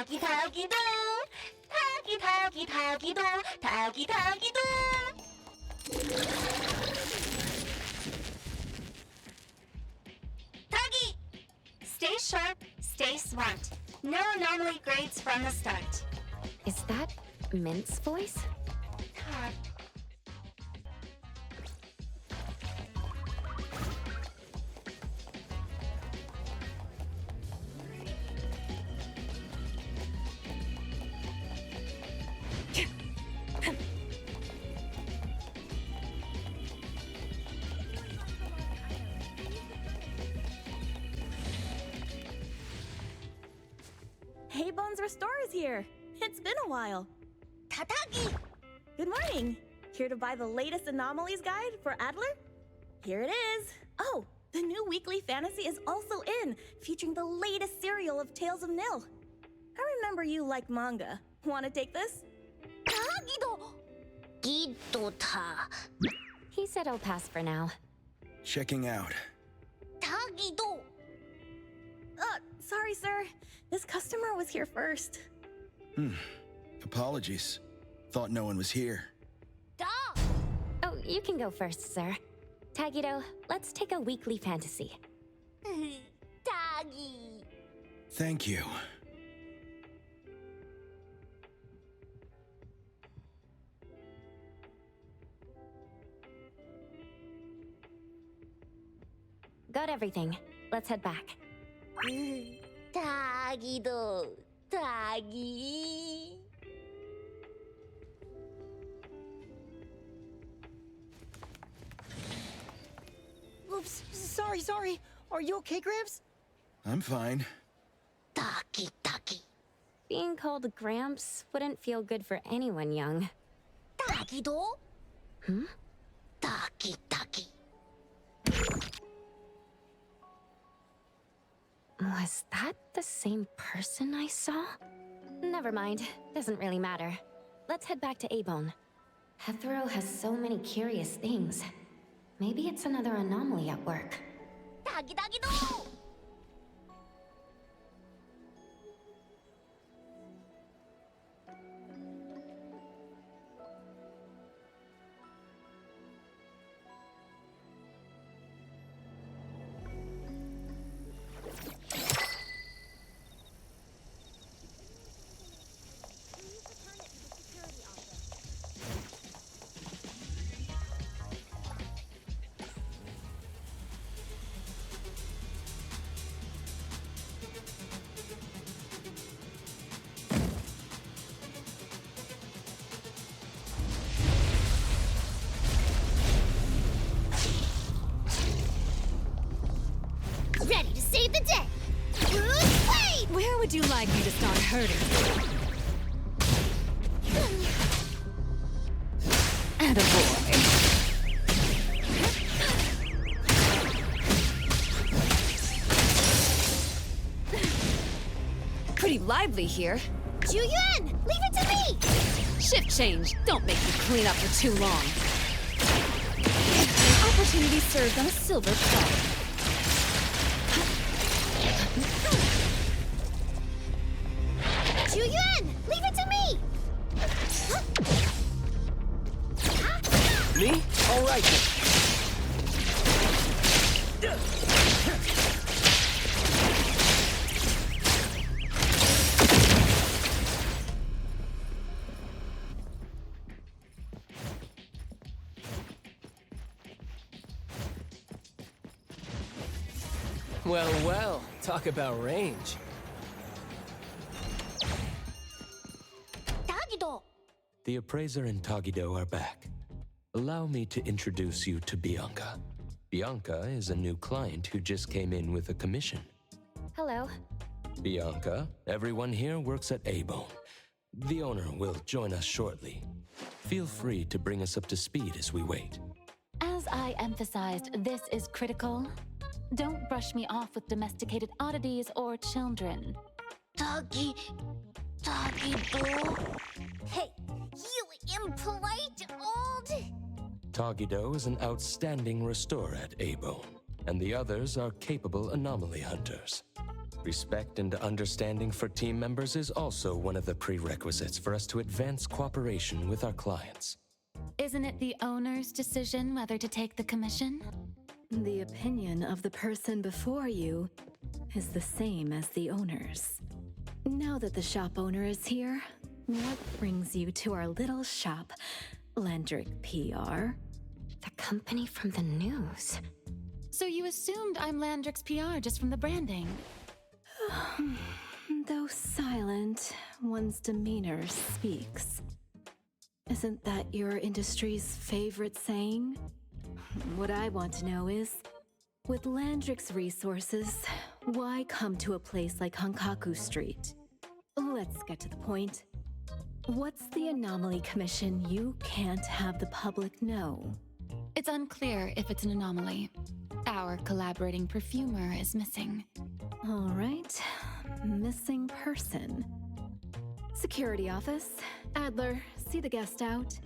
Tagi Tagi Do! Tagi Tagi Tagi Do! Tagi Tagi Do! Tagi! Stay sharp, stay smart. No anomaly grades from the start. Is that Mint's voice? Hey, Bones Restore is here. It's been a while. Tatagi! Good morning. Here to buy the latest anomalies guide for Adler? Here it is. Oh, the new weekly fantasy is also in, featuring the latest serial of Tales of Nil. I remember you like manga. Want to take this? Tagido! Gido-ta. He said I'll pass for now. Checking out. Tagido! Sorry, sir. This customer was here first. Apologies. Thought no one was here. Da! Oh, you can go first, sir. Tagido, let's take a weekly fantasy. Tagi! Thank you. Got everything. Let's head back. Tagido! Tagi! Oops, sorry. Are you okay, Gramps? I'm fine. Taki Taki! Being called Gramps wouldn't feel good for anyone young. Tagido! Hmm? Taki Taki! Was that the same person I saw? Never mind. Doesn't really matter. Let's head back to Abone. Hethro has so many curious things. Maybe it's another anomaly at work. Tagi Tagido! Ready to save the day! Wait! Where would you like me to start hurting? Attaboy. Pretty lively here. Juyuan! Leave it to me! Shift change. Don't make me clean up for too long. Opportunity served on a silver platter. Juyuan! Leave it to me! Me? All right then. Well, talk about range. Tagido! The appraiser and Tagido are back. Allow me to introduce you to Bianca. Bianca is a new client who just came in with a commission. Hello. Bianca, everyone here works at Abone. The owner will join us shortly. Feel free to bring us up to speed as we wait. As I emphasized, this is critical. Don't brush me off with domesticated oddities or children. Tagido! Hey, you impolite old... Tagido is an outstanding restorer at Abone, and the others are capable anomaly hunters. Respect and understanding for team members is also one of the prerequisites for us to advance cooperation with our clients. Isn't it the owner's decision whether to take the commission? The opinion of the person before you is the same as the owner's. Now that the shop owner is here, what brings you to our little shop, Landrick PR? The company from the news. So you assumed I'm Landrick's PR just from the branding? Though silent, one's demeanor speaks. Isn't that your industry's favorite saying? What I want to know is, with Landrick's resources, why come to a place like Hankaku Street? Let's get to the point. What's the anomaly commission you can't have the public know? It's unclear if it's an anomaly. Our collaborating perfumer is missing. All right, missing person. Security office. Adler, see the guest out.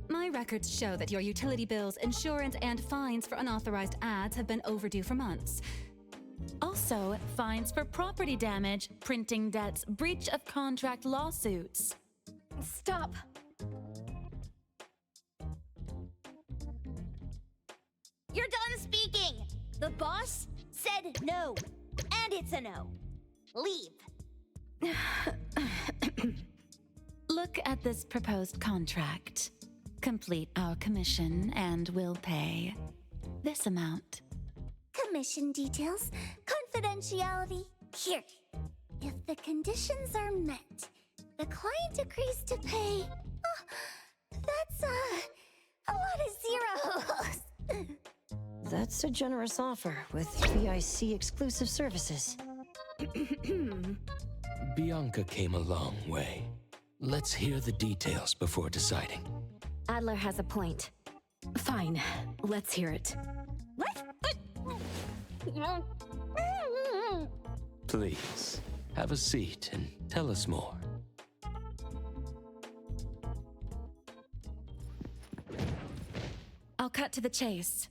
My records show that your utility bills, insurance, and fines for unauthorized ads have been overdue for months. Also, fines for property damage, printing debts, breach of contract lawsuits. Stop! You're done speaking! The boss said no. And it's a no. Leave. Look at this proposed contract. Complete our commission and we'll pay this amount. Commission details, confidentiality. Here. If the conditions are met, the client agrees to pay. That's a lot of zeros. That's a generous offer with VIC exclusive services. Bianca came a long way. Let's hear the details before deciding. Adler has a point. Fine, let's hear it. Please, have a seat and tell us more. I'll cut to the chase.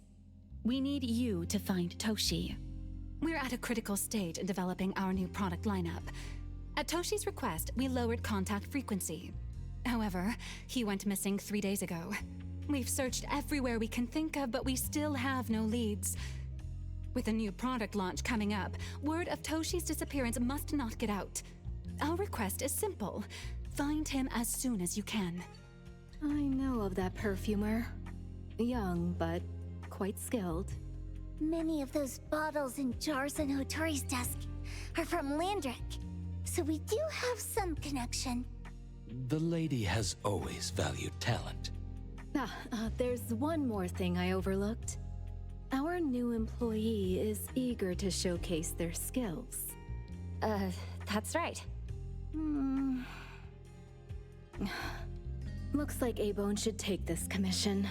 We need you to find Toshi. We're at a critical stage in developing our new product lineup. At Toshi's request, we lowered contact frequency. However, he went missing 3 days ago. We've searched everywhere we can think of, but we still have no leads. With a new product launch coming up, word of Toshi's disappearance must not get out. Our request is simple. Find him as soon as you can. I know of that perfumer. Young, but quite skilled. Many of those bottles and jars on Hotori's desk are from Landrick, so we do have some connection. The lady has always valued talent. There's one more thing I overlooked. Our new employee is eager to showcase their skills. That's right. Looks like A-Bone should take this commission.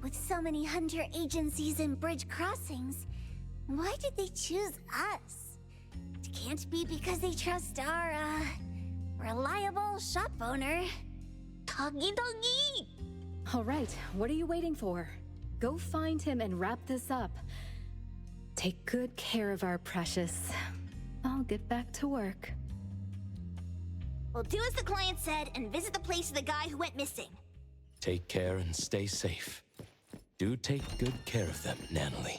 With so many hunter agencies and bridge crossings, why did they choose us? It can't be because they trust our, reliable shop owner. Doggy doggy! All right, what are you waiting for? Go find him and wrap this up. Take good care of our precious. I'll get back to work. We'll do as the client said and visit the place of the guy who went missing. Take care and stay safe. Do take good care of them, Natalie.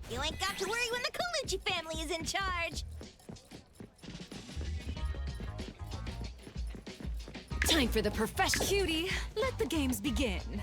You ain't got to worry when the Colucci family is in charge. Time for the profession. Cutie, let the games begin.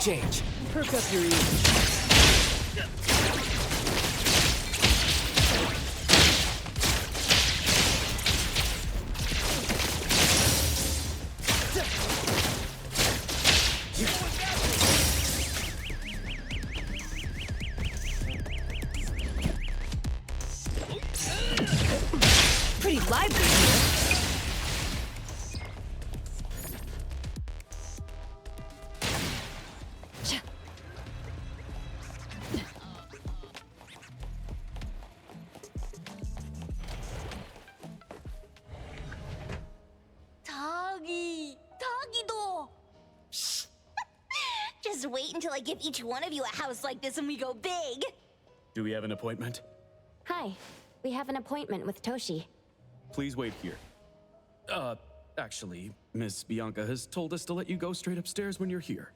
change. Perk up your ears. Pretty lively here. Tagido! Shh. Just wait until I give each one of you a house like this and we go big. Do we have an appointment? Hi. We have an appointment with Toshi. Please wait here. Actually, Miss Bianca has told us to let you go straight upstairs when you're here.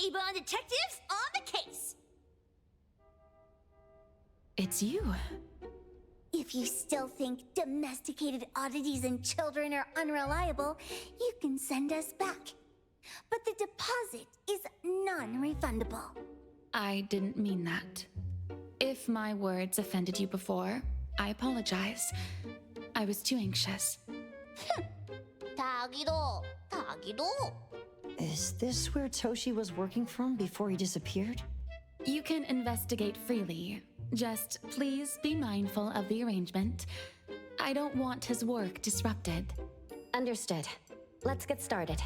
Avon detectives on the case. It's you. If you still think domesticated oddities and children are unreliable, you can send us back. But the deposit is non-refundable. I didn't mean that. If my words offended you before, I apologize. I was too anxious. Tagido. Is this where Toshi was working from before he disappeared? You can investigate freely. Just please be mindful of the arrangement. I don't want his work disrupted. Understood. Let's get started.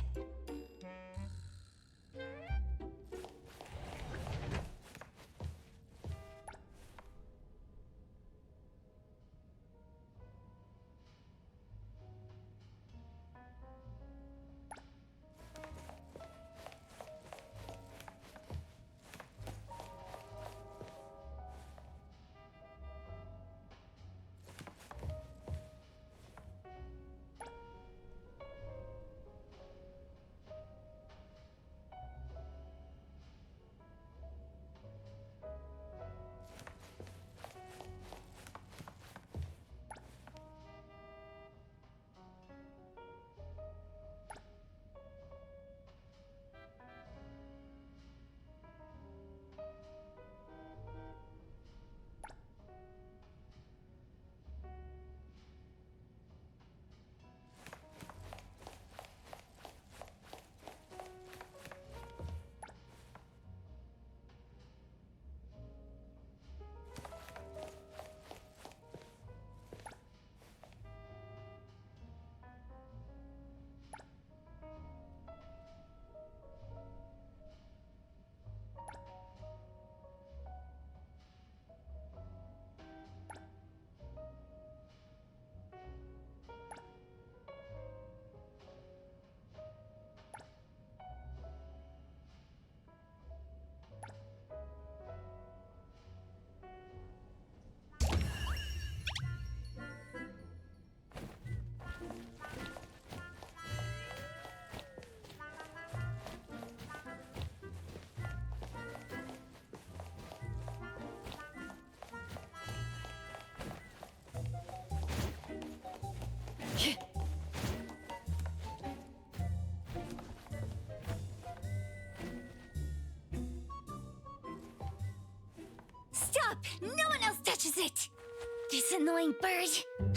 Stop! No one else touches it! This annoying bird.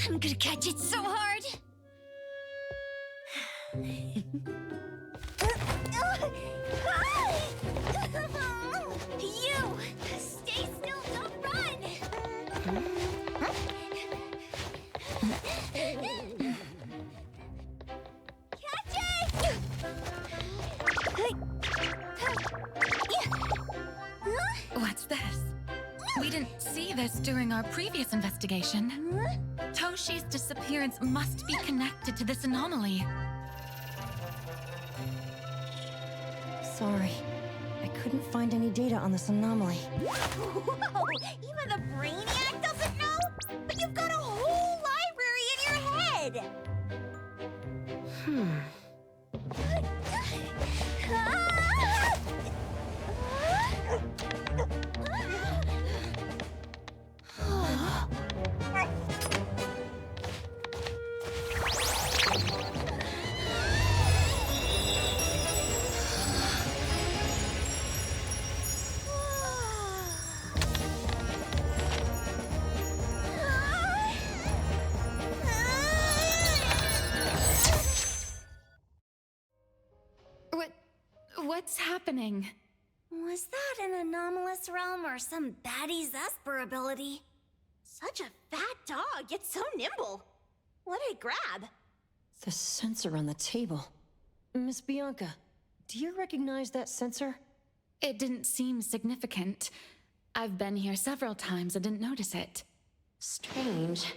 I'm gonna catch it so hard. noticed during our previous investigation, Toshi's disappearance must be connected to this anomaly. Sorry. I couldn't find any data on this anomaly. Whoa! Even the Brainiac doesn't know? But you've got a whole library in your head! What's happening? Was that an anomalous realm or some baddie's Esper ability? Such a fat dog, yet so nimble. What'd I grab? The sensor on the table. Miss Bianca, do you recognize that sensor? It didn't seem significant. I've been here several times and didn't notice it. Strange.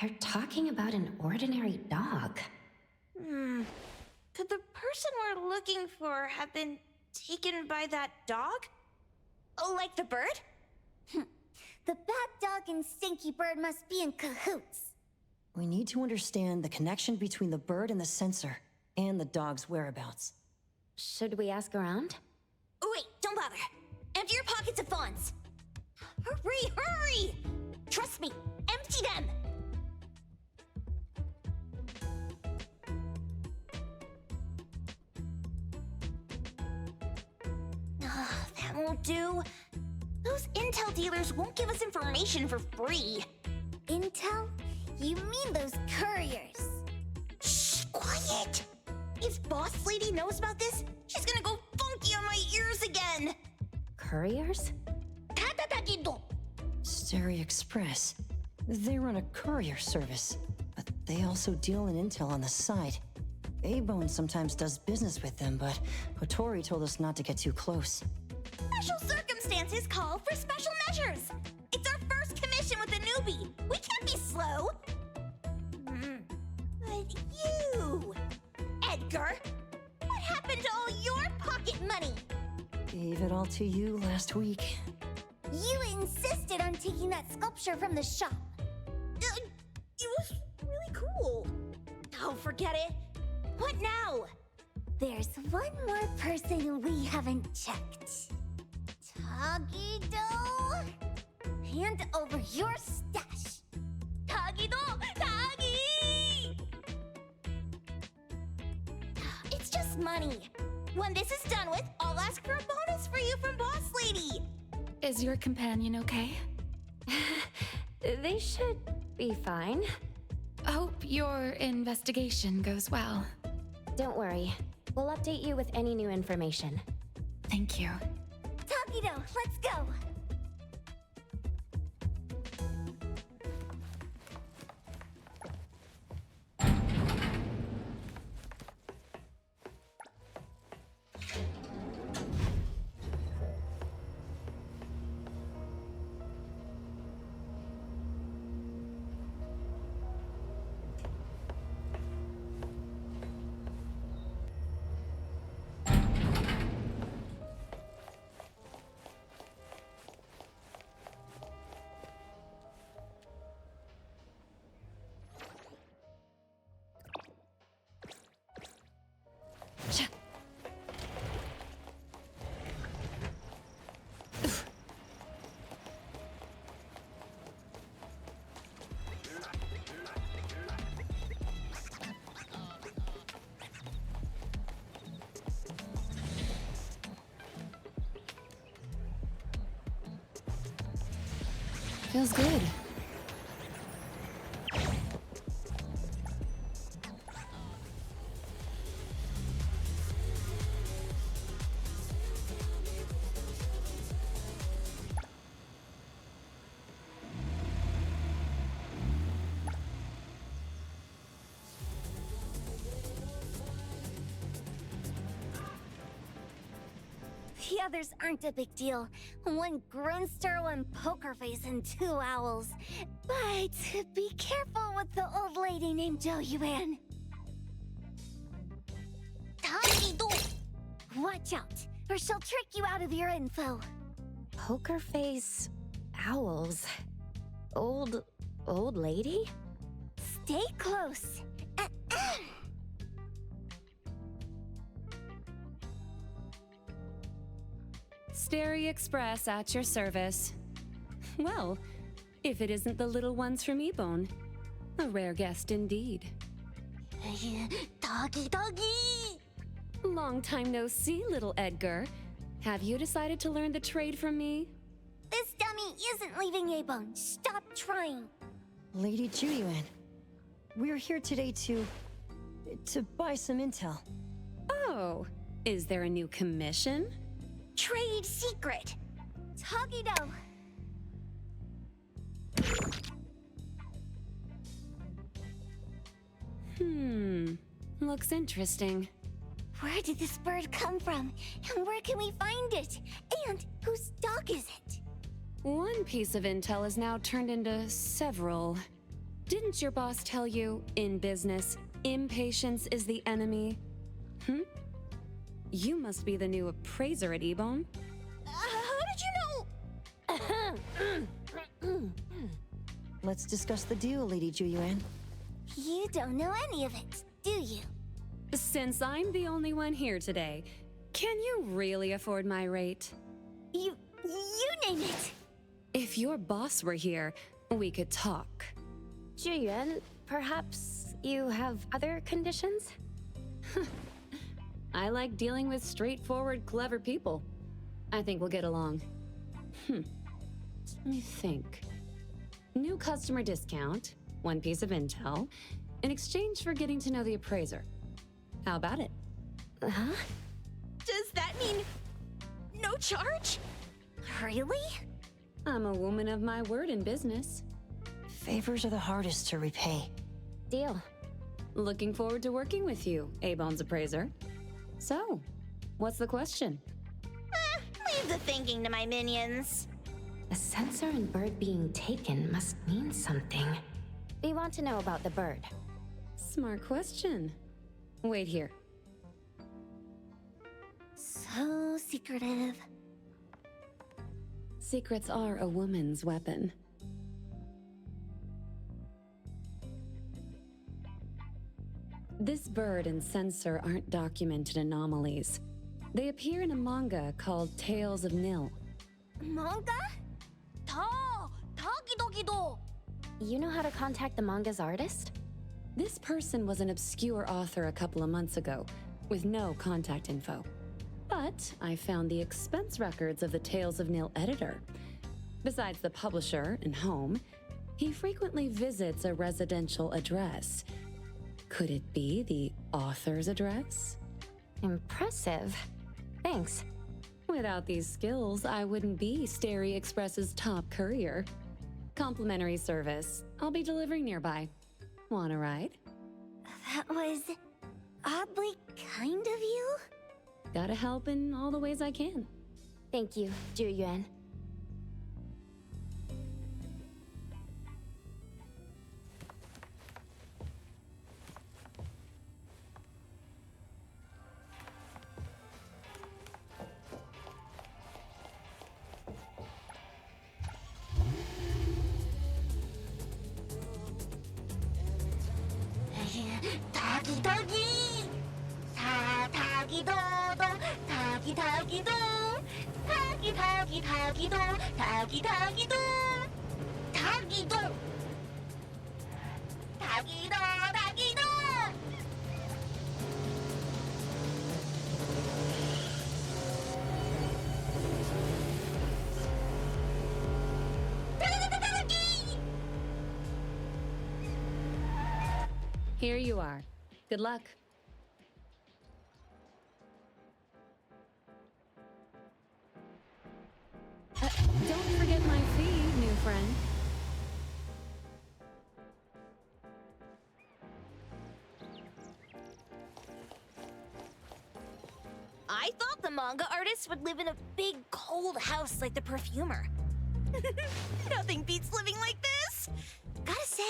They're talking about an ordinary dog. Could the person we're looking for have been taken by that dog? Oh, like the bird? The bad dog and Stinky Bird must be in cahoots. We need to understand the connection between the bird and the sensor, and the dog's whereabouts. Should we ask around? Oh, wait, don't bother. Empty your pockets of funds. Hurry, hurry! Trust me, empty them! That won't do. Those intel dealers won't give us information for free. Intel? You mean those couriers? Shh, quiet! If Boss Lady knows about this, she's gonna go funky on my ears again! Couriers? Stereo Express. They run a courier service, but they also deal in intel on the side. A-Bone sometimes does business with them, but Hotori told us not to get too close. Special circumstances call for special measures! It's our first commission with a newbie! We can't be slow! But you... Edgar! What happened to all your pocket money? Gave it all to you last week. You insisted on taking that sculpture from the shop. It was really cool. Oh, forget it. What now? There's one more person we haven't checked. Tagido? Hand over your stash. Tagido! Tagi! It's just money. When this is done with, I'll ask for a bonus for you from Boss Lady. Is your companion okay? They should be fine. Hope your investigation goes well. Don't worry. We'll update you with any new information. Thank you. Tagido, let's go! Feels good. The others aren't a big deal. One Grunster, one poker face, and 2 owls. But be careful with the old lady named Jo Yuan. Watch out, or she'll trick you out of your info. Poker face, owls, old lady? Stay close. Starry Express at your service. Well, if it isn't the little ones from Ebone. A rare guest indeed. Doggy! Long time no see, little Edgar. Have you decided to learn the trade from me? This dummy isn't leaving Abone. Stop trying. Lady Juyuan, we're here today to buy some intel. Oh, is there a new commission? Trade secret. Togido. Looks interesting. Where did this bird come from? And where can we find it? And whose dog is it? One piece of intel is now turned into several. Didn't your boss tell you, in business, impatience is the enemy? You must be the new appraiser at Ebone. How did you know? Let's discuss the deal, Lady Juyuan. You don't know any of it, do you? Since I'm the only one here today, can you really afford my rate? You name it. If your boss were here, we could talk. Juyuan, perhaps you have other conditions? I like dealing with straightforward, clever people. I think we'll get along. Let me think. New customer discount, one piece of intel, in exchange for getting to know the appraiser. How about it? Huh? Does that mean no charge? Really? I'm a woman of my word in business. Favors are the hardest to repay. Deal. Looking forward to working with you, A-Bone's appraiser. So, what's the question? Leave the thinking to my minions. The sensor and bird being taken must mean something. We want to know about the bird. Smart question. Wait here. So secretive. Secrets are a woman's weapon. This bird and sensor aren't documented anomalies. They appear in a manga called Tales of Nil. Manga? Togido. You know how to contact the manga's artist? This person was an obscure author a couple of months ago, with no contact info. But I found the expense records of the Tales of Nil editor. Besides the publisher and home, he frequently visits a residential address. Could it be the author's address? Impressive. Thanks. Without these skills, I wouldn't be Starry Express's top courier. Complimentary service. I'll be delivering nearby. Want a ride? That was oddly kind of you. Gotta help in all the ways I can. Thank you, Juyuan. Here you are. Good luck. Don't forget my fee, new friend. I thought the manga artist would live in a big, cold house like the perfumer. Nothing beats living like this. Gotta say,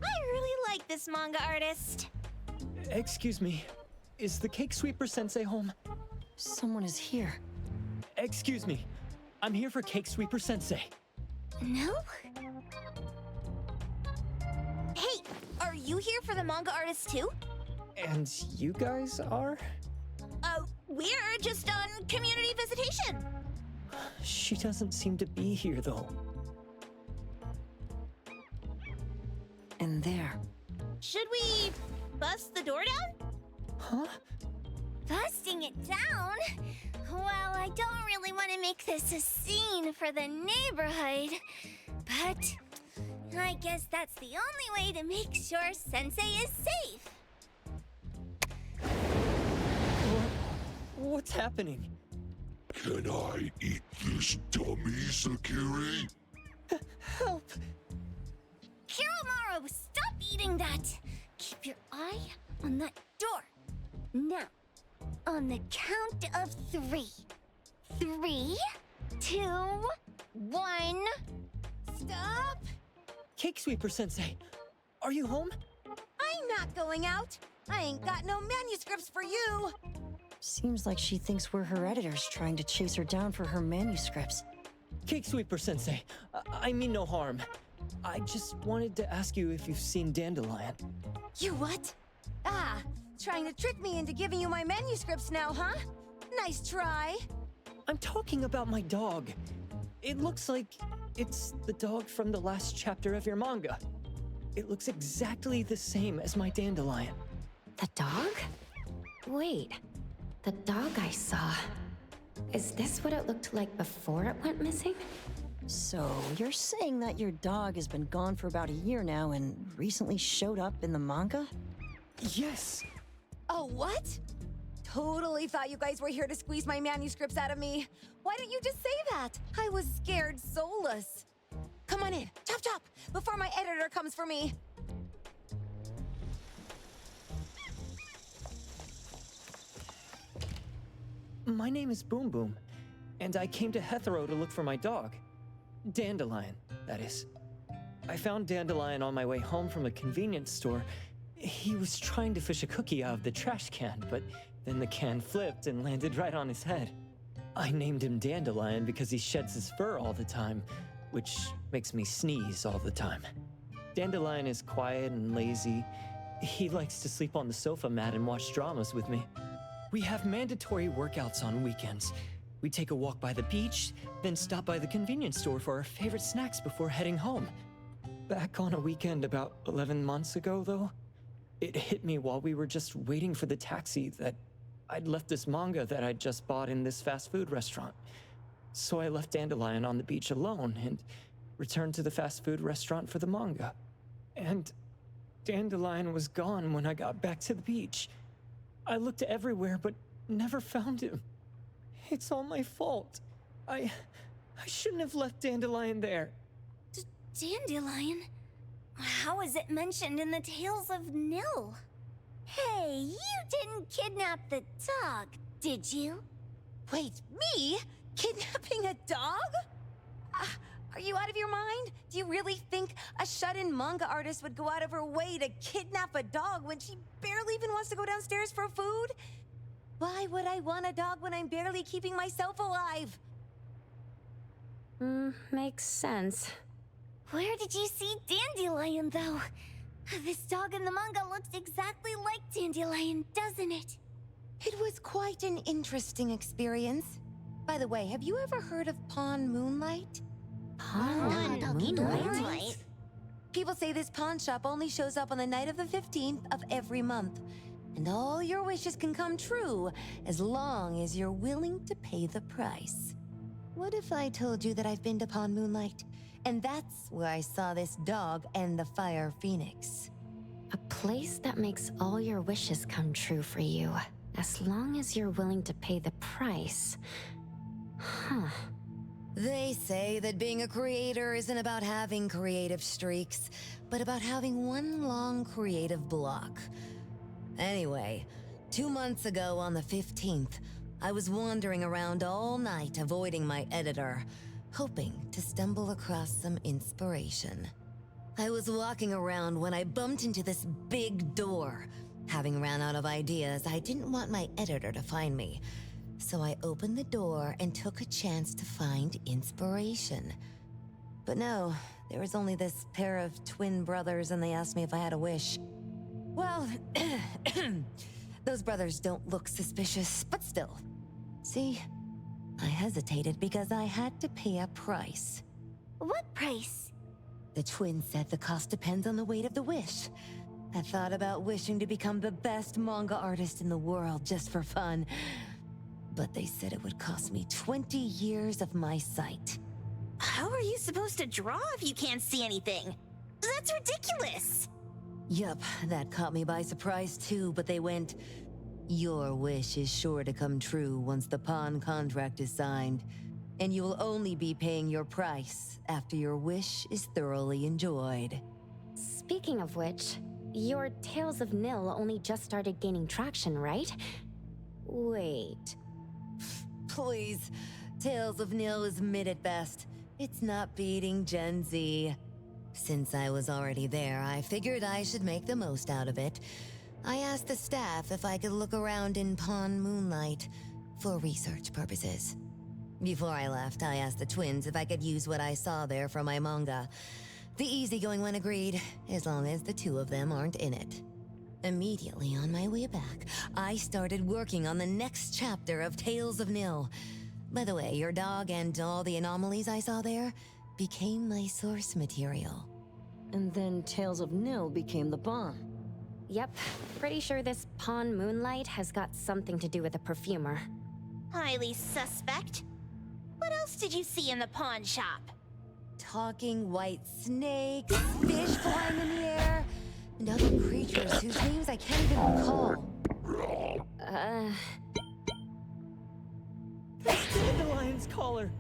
I really like this manga artist. Excuse me. Is the Cake Sweeper Sensei home? Someone is here. Excuse me. I'm here for Cake Sweeper Sensei. No? Hey, are you here for the manga artist too? And you guys are? We're just on community visitation. She doesn't seem to be here, though. And there. Should we bust the door down? Huh? Busting it down? Well, I don't really want to make this a scene for the neighborhood, but I guess that's the only way to make sure Sensei is safe. What's happening? Can I eat this dummy, Sakiri? Help! Kiromaru, stop eating that! Keep your eye on that door. Now, on the count of 3. 3, 2, 1. Stop! Cake Sweeper Sensei, are you home? I'm not going out. I ain't got no manuscripts for you. Seems like she thinks we're her editors trying to chase her down for her manuscripts. Cake Sweeper Sensei, I mean no harm. I just wanted to ask you if you've seen Dandelion. You what? Ah, trying to trick me into giving you my manuscripts now, huh? Nice try. I'm talking about my dog. It looks like it's the dog from the last chapter of your manga. It looks exactly the same as my Dandelion. The dog? Wait, the dog I saw. Is this what it looked like before it went missing? So, you're saying that your dog has been gone for about a year now and recently showed up in the manga? Yes! Oh, what? Totally thought you guys were here to squeeze my manuscripts out of me. Why didn't you just say that? I was scared soulless. Come on in, chop chop, before my editor comes for me. My name is Boom Boom, and I came to Hethero to look for my dog. Dandelion, that is. I found Dandelion on my way home from a convenience store. He was trying to fish a cookie out of the trash can, but then the can flipped and landed right on his head. I named him Dandelion because he sheds his fur all the time, which makes me sneeze all the time. Dandelion is quiet and lazy. He likes to sleep on the sofa mat and watch dramas with me. We have mandatory workouts on weekends. We take a walk by the beach, then stop by the convenience store for our favorite snacks before heading home. Back on a weekend about 11 months ago, though, it hit me while we were just waiting for the taxi that I'd left this manga that I'd just bought in this fast food restaurant. So I left Dandelion on the beach alone and returned to the fast food restaurant for the manga. And Dandelion was gone when I got back to the beach. I looked everywhere, but never found him. It's all my fault. I shouldn't have left Dandelion there. Dandelion? How is it mentioned in the Tales of Nil? Hey, you didn't kidnap the dog, did you? Wait, me? Kidnapping a dog? Are you out of your mind? Do you really think a shut-in manga artist would go out of her way to kidnap a dog when she barely even wants to go downstairs for food? Why would I want a dog when I'm barely keeping myself alive? Makes sense. Where did you see Dandelion, though? This dog in the manga looks exactly like Dandelion, doesn't it? It was quite an interesting experience. By the way, have you ever heard of Pawn MoonLight? Moonlight? People say this pawn shop only shows up on the night of the 15th of every month. And all your wishes can come true as long as you're willing to pay the price. What if I told you that I've been to Pawn Moonlight? And that's where I saw this dog and the Fire Phoenix. A place that makes all your wishes come true for you, as long as you're willing to pay the price. Huh. They say that being a creator isn't about having creative streaks, but about having one long creative block. Anyway, 2 months ago on the 15th, I was wandering around all night, avoiding my editor, hoping to stumble across some inspiration. I was walking around when I bumped into this big door. Having ran out of ideas, I didn't want my editor to find me. So I opened the door and took a chance to find inspiration. But no, there was only this pair of twin brothers and they asked me if I had a wish. Well, those brothers don't look suspicious, but still. See, I hesitated because I had to pay a price. What price? The twins said the cost depends on the weight of the wish. I thought about wishing to become the best manga artist in the world just for fun. But they said it would cost me 20 years of my sight. How are you supposed to draw if you can't see anything? That's ridiculous! Yup, that caught me by surprise too, but they went, "Your wish is sure to come true once the pawn contract is signed, and you will only be paying your price after your wish is thoroughly enjoyed." Speaking of which, your Tales of Nil only just started gaining traction, right? Wait. Please, Tales of Nil is mid at best. It's not beating Gen Z. Since I was already there, I figured I should make the most out of it. I asked the staff if I could look around in Pawn MoonLight for research purposes. Before I left, I asked the twins if I could use what I saw there for my manga. The easygoing one agreed, as long as the two of them aren't in it. Immediately on my way back, I started working on the next chapter of Tales of Nil. By the way, your dog and all the anomalies I saw there became my source material. And then Tales of Nil became the bomb. Yep, pretty sure this Pawn MoonLight has got something to do with a perfumer. Highly suspect. What else did you see in the pawn shop? Talking white snakes, fish flying in the air, and other creatures whose names I can't even recall. The lion's collar!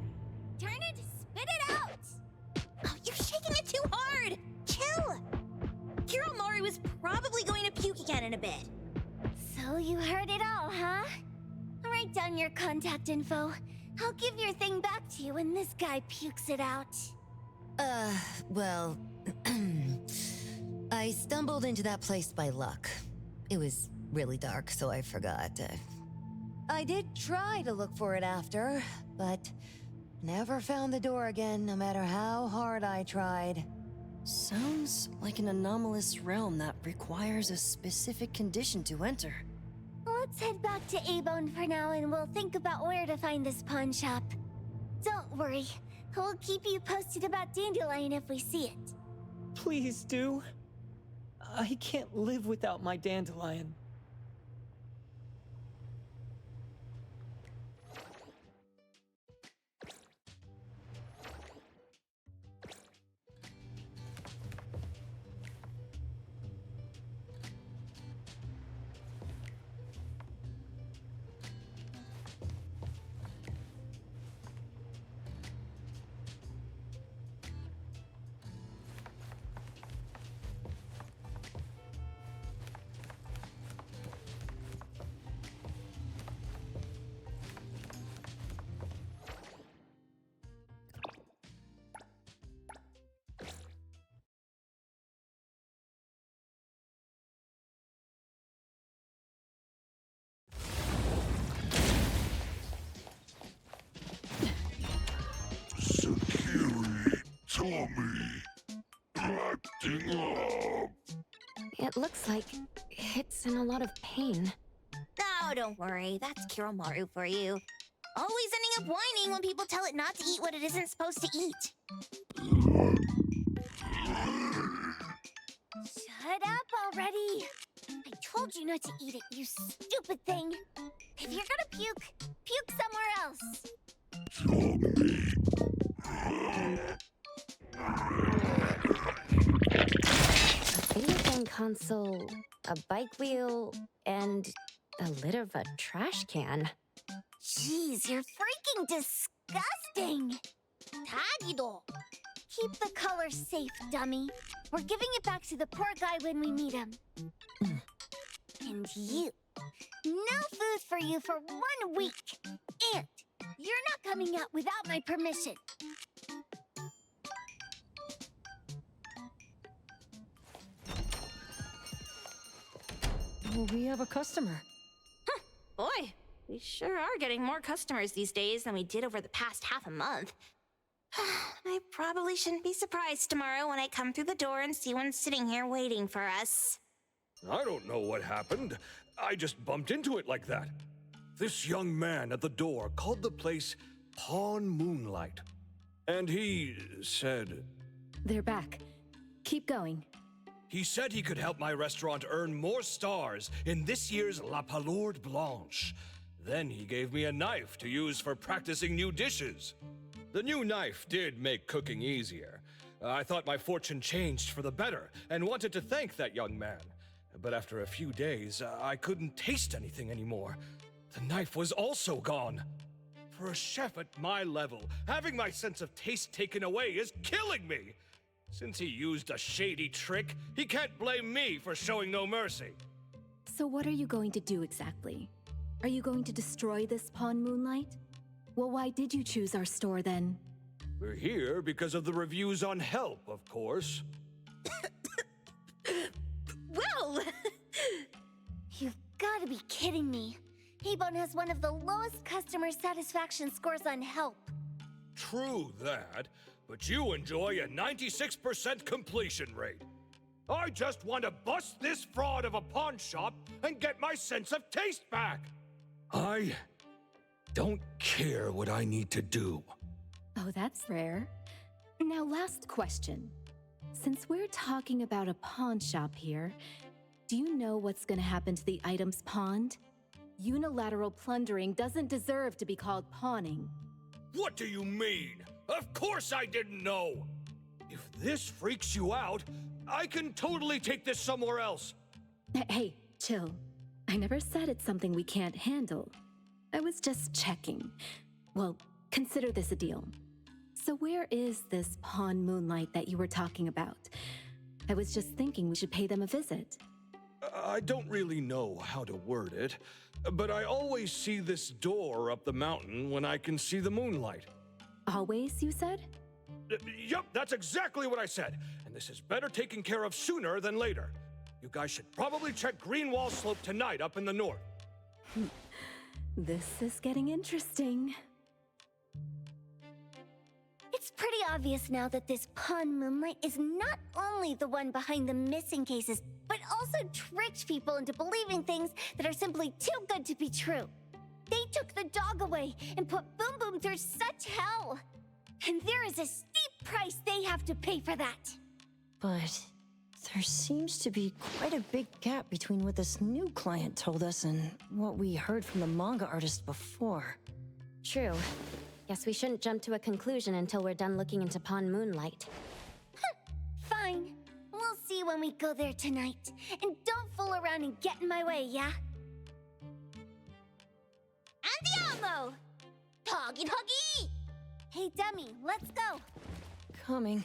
Turn it, spit it out! Oh, you're shaking it too hard! Chill! Kiromaru is probably going to puke again in a bit. So you heard it all, huh? Write down your contact info. I'll give your thing back to you when this guy pukes it out. Well, I stumbled into that place by luck. It was really dark, so I forgot. I did try to look for it after, but never found the door again, no matter how hard I tried. Sounds like an anomalous realm that requires a specific condition to enter. Let's head back to A-Bone for now and we'll think about where to find this pawn shop. Don't worry, we'll keep you posted about Dandelion if we see it. Please do. I can't live without my dandelion. Tommy, acting up. It looks like it's in a lot of pain. Oh, don't worry. That's Kiromaru for you. Always ending up whining when people tell it not to eat what it isn't supposed to eat. Shut up already! I told you not to eat it, you stupid thing! If you're gonna puke, puke somewhere else! A video game console, a bike wheel, and the lid of a trash can. Jeez, you're freaking disgusting! Tagido! Keep the color safe, dummy. We're giving it back to the poor guy when we meet him. And you, No food for you for 1 week. And you're not coming out without my permission. Well, we have a customer. Boy, we sure are getting more customers these days than we did over the past half a month. I probably shouldn't be surprised tomorrow when I come through the door and see one sitting here waiting for us. I don't know what happened. I just bumped into it like that. This young man at the door called the place Pawn Moonlight. And he said... They're back. Keep going. He said he could help my restaurant earn more stars in this year's La Palourde Blanche. Then he gave me a knife to use for practicing new dishes. The new knife did make cooking easier. I thought my fortune changed for the better and wanted to thank that young man. But after a few days, I couldn't taste anything anymore. The knife was also gone. For a chef at my level, having my sense of taste taken away is killing me. Since he used a shady trick, he can't blame me for showing no mercy. So what are you going to do exactly? Are you going to destroy this Pawn Moonlight? Well, why did you choose our store then? We're here because of the reviews on Help, of course. Well! You've got to be kidding me. Hebone has one of the lowest customer satisfaction scores on Help. True that, but you enjoy a 96% completion rate. I just want to bust this fraud of a pawn shop and get my sense of taste back. I don't care what I need to do. Oh, that's rare. Now, last question. Since we're talking about a pawn shop here, do you know what's gonna happen to the items pawned? Unilateral plundering doesn't deserve to be called pawning. What do you mean? Of course I didn't know! If this freaks you out, I can totally take this somewhere else. Hey, chill. I never said it's something we can't handle. I was just checking. Well, consider this a deal. So where is this Pawn Moonlight that you were talking about? I was just thinking we should pay them a visit. I don't really know how to word it, but I always see this door up the mountain when I can see the moonlight. Always, you said? Yup, that's exactly what I said. And this is better taken care of sooner than later. You guys should probably check Greenwall Slope tonight up in the north. This is getting interesting. It's pretty obvious now that this Pawn Moonlight is not only the one behind the missing cases, but also tricked people into believing things that are simply too good to be true. They took the dog away and put Boom Boom through such hell. And there is a steep price they have to pay for that. But there seems to be quite a big gap between what this new client told us and what we heard from the manga artist before. True. Guess we shouldn't jump to a conclusion until we're done looking into Pawn Moonlight. Fine. We'll see when we go there tonight. And don't fool around and get in my way, yeah? Andiamo! Toggy Toggy! Hey, dummy, let's go. Coming.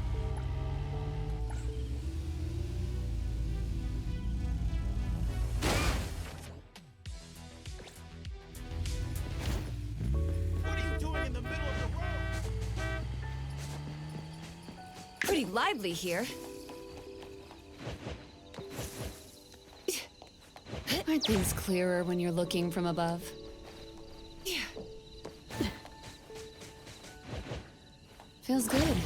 lively here. Aren't things clearer when you're looking from above? Feels good.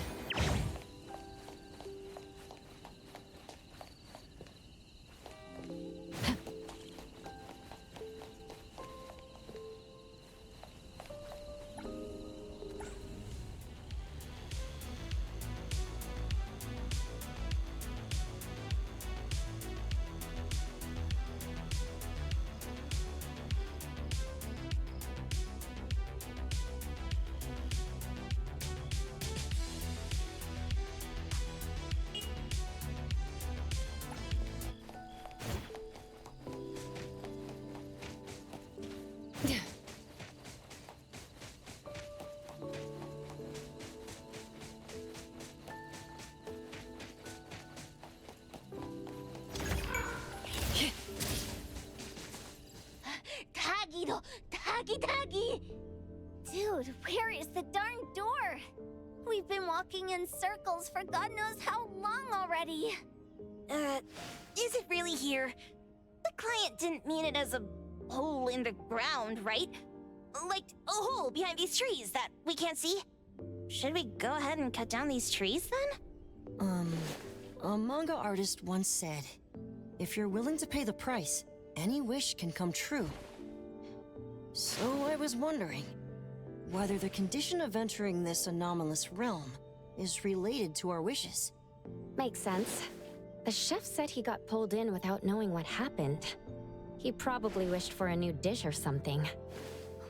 Tagido! Tagi! Dude, where is the darn door? We've been walking in circles for God knows how long already. Is it really here? The client didn't mean it as a hole in the ground, right? Like a hole behind these trees that we can't see? Should we go ahead and cut down these trees then? A manga artist once said, if you're willing to pay the price, any wish can come true. So I was wondering whether the condition of entering this anomalous realm is related to our wishes. Makes sense. The chef said he got pulled in without knowing what happened. He probably wished for a new dish or something.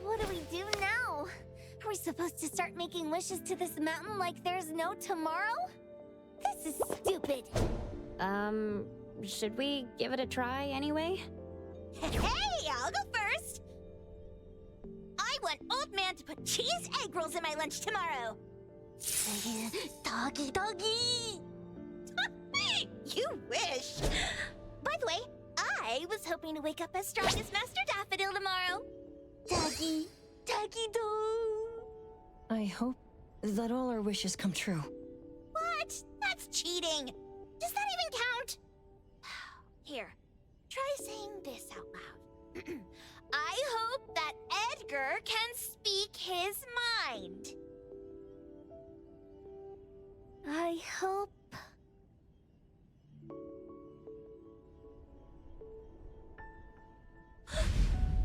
What do we do now? Are we supposed to start making wishes to this mountain like there's no tomorrow? This is stupid. Should we give it a try anyway? Hey, I'll go first! I want Old Man to put cheese egg rolls in my lunch tomorrow! Doggy! You wish! By the way, I was hoping to wake up as strong as Master Daffodil tomorrow. Doggy do! I hope that all our wishes come true. What? That's cheating! Does that even count? Here, try saying this out loud. I hope that Edgar can speak his mind. I hope...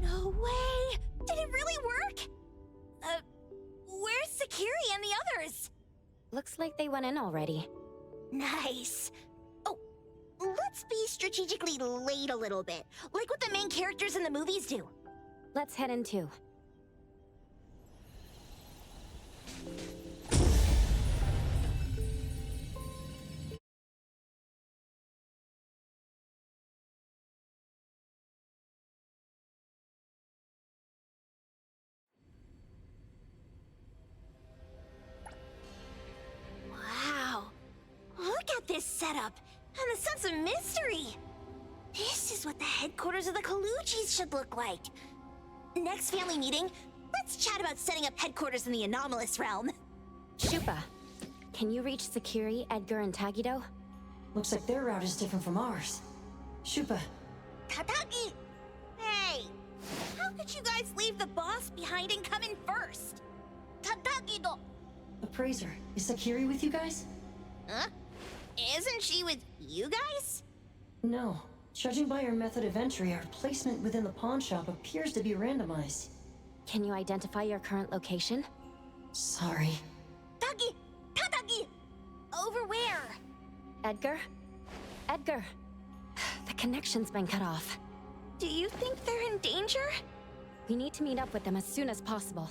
No way! Did it really work? Where's Sakiri and the others? Looks like they went in already. Nice. Oh, let's be strategically late a little bit, like what the main characters in the movies do. Let's head in too. Wow. Look at this setup, and the sense of mystery. This is what the headquarters of the Kalujis should look like. Next family meeting, let's chat about setting up headquarters in the anomalous realm. Shupa, can you reach Sakiri, Edgar, and Tagido? Looks like their route is different from ours. Shupa. Tatagi! Hey! How could you guys leave the boss behind and come in first? Tatagi-do! Appraiser, is Sakiri with you guys? Huh? Isn't she with you guys? No. Judging by her method of entry, our placement within the pawn shop appears to be randomized. Can you identify your current location? Sorry. Tatagi! Over where? Edgar? Edgar! The connection's been cut off. Do you think they're in danger? We need to meet up with them as soon as possible.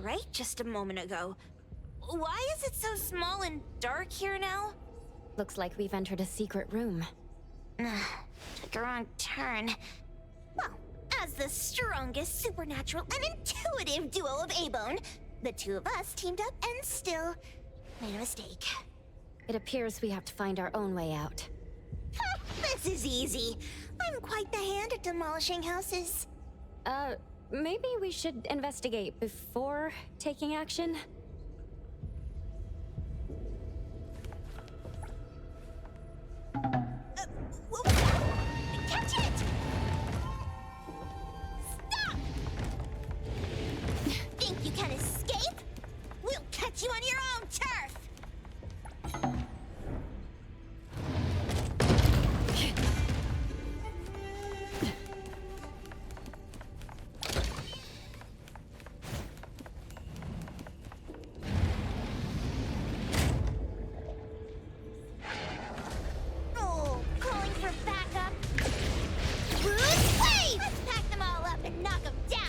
right just a moment ago. Why is it so small and dark here now? Looks like we've entered a secret room. Took a wrong turn. Well, as the strongest supernatural and intuitive duo of A-Bone, the two of us teamed up and still made a mistake. It appears we have to find our own way out. This is easy. I'm quite the hand at demolishing houses. Maybe we should investigate before taking action? Catch it! Stop! Think you can escape? We'll catch you on your own turf! Oh, calling for backup. Bruce, wait! Let's pack them all up and knock them down.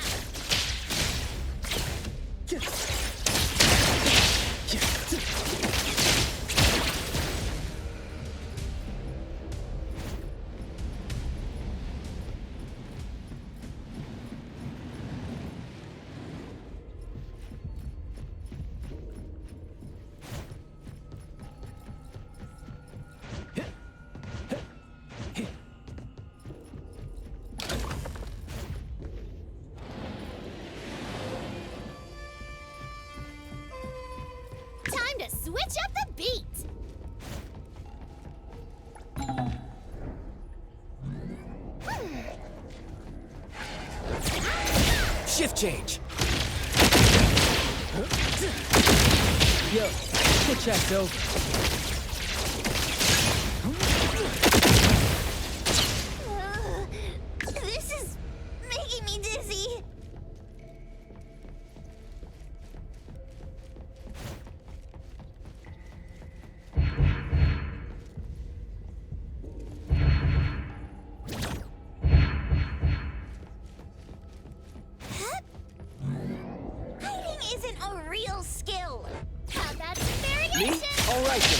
Time to switch up the beat. Shift change! Yo, good chat, though. This is making me dizzy. Hiding isn't a real skill. How about some variation? Me? All right, then.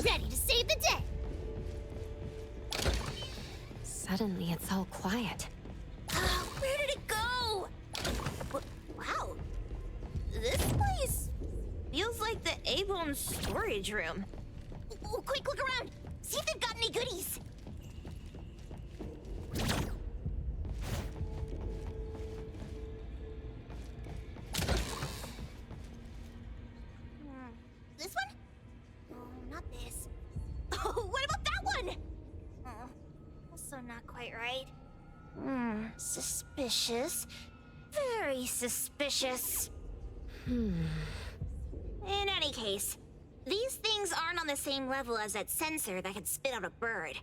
Ready to save the day. Suddenly, it's all quiet. Where did it go? Wow. This place feels like the A-Bone storage room. Quick, look around. See if they've got any goodies. This one? Oh, not this. Oh, what about that one? Oh, also not quite right. Suspicious. Very suspicious. In any case, these things aren't on the same level as that sensor that could spit out a bird.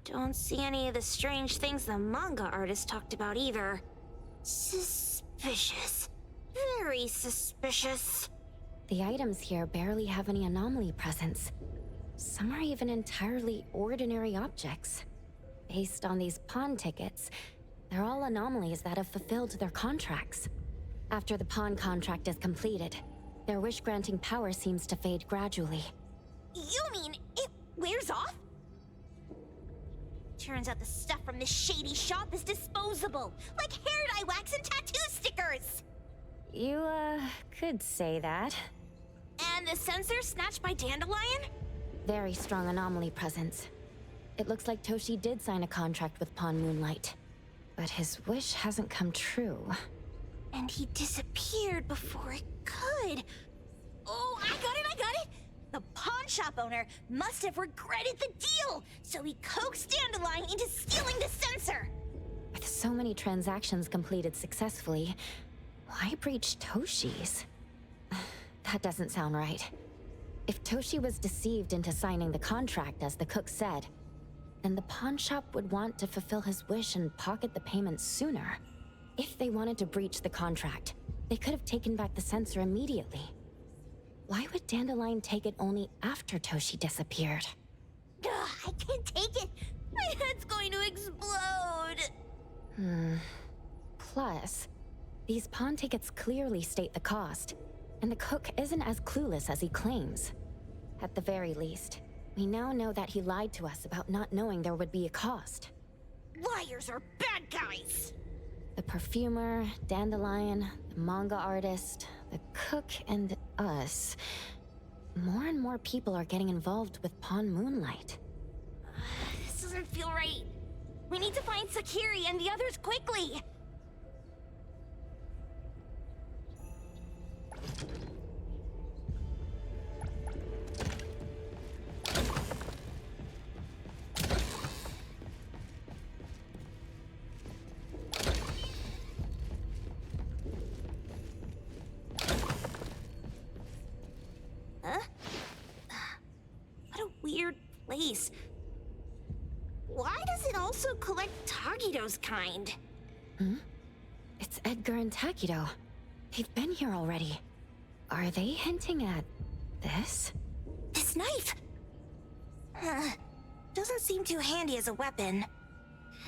Don't see any of the strange things the manga artist talked about either. Suspicious. Very suspicious. The items here barely have any anomaly presence. Some are even entirely ordinary objects. Based on these pawn tickets, they're all anomalies that have fulfilled their contracts. After the pawn contract is completed, their wish-granting power seems to fade gradually. You mean it wears off? Turns out the stuff from this shady shop is disposable, like hair dye wax and tattoo stickers! You, could say that. And the sensor snatched by Dandelion? Very strong anomaly presence. It looks like Toshi did sign a contract with Pawn MoonLight. But his wish hasn't come true. And he disappeared before it could. Oh, I got it! The pawn shop owner must have regretted the deal, so he coaxed Dandelion into stealing the sensor. With so many transactions completed successfully, why breach Toshi's? That doesn't sound right. If Toshi was deceived into signing the contract as the cook said, and the pawn shop would want to fulfill his wish and pocket the payment sooner. If they wanted to breach the contract, they could have taken back the sensor immediately. Why would Dandelion take it only after Toshi disappeared? Ugh, I can't take it. My head's going to explode. Plus, these pawn tickets clearly state the cost, and the cook isn't as clueless as he claims. At the very least, we now know that he lied to us about not knowing there would be a cost. Liars are bad guys. The perfumer, Dandelion, the manga artist, the cook, and us. More and more people are getting involved with Pawn MoonLight. This doesn't feel right. We need to find Sakiri and the others quickly. Huh? What a weird place. Why does it also collect Tagido's kind? It's Edgar and Takido. They've been here already. Are they hinting at this? This knife! Doesn't seem too handy as a weapon.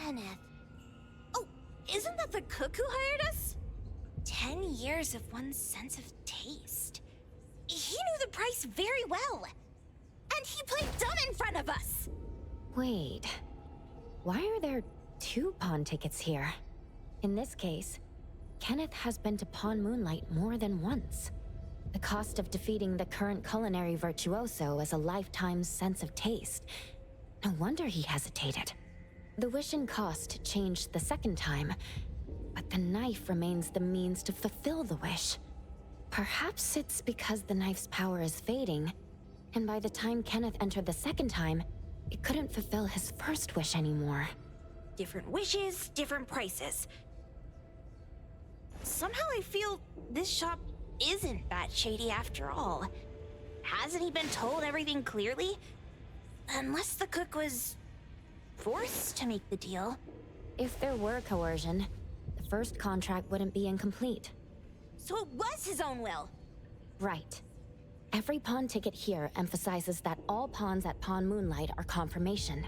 Kenneth. Oh, isn't that the cook who hired us? 10 years of one's sense of taste. He knew the price very well. And he played dumb in front of us. Wait. Why are there 2 pawn tickets here? In this case, Kenneth has been to Pawn MoonLight more than once. The cost of defeating the current culinary virtuoso is a lifetime's sense of taste. No wonder he hesitated. The wish and cost changed the second time, but the knife remains the means to fulfill the wish. Perhaps it's because the knife's power is fading, and by the time Kenneth entered the second time, it couldn't fulfill his first wish anymore. Different wishes, different prices. Somehow I feel this shop isn't that shady after all. Hasn't he been told everything clearly? Unless the cook was forced to make the deal. If there were coercion, the first contract wouldn't be incomplete. So it was his own will. Right. Every pawn ticket here emphasizes that all pawns at Pawn MoonLight are confirmation.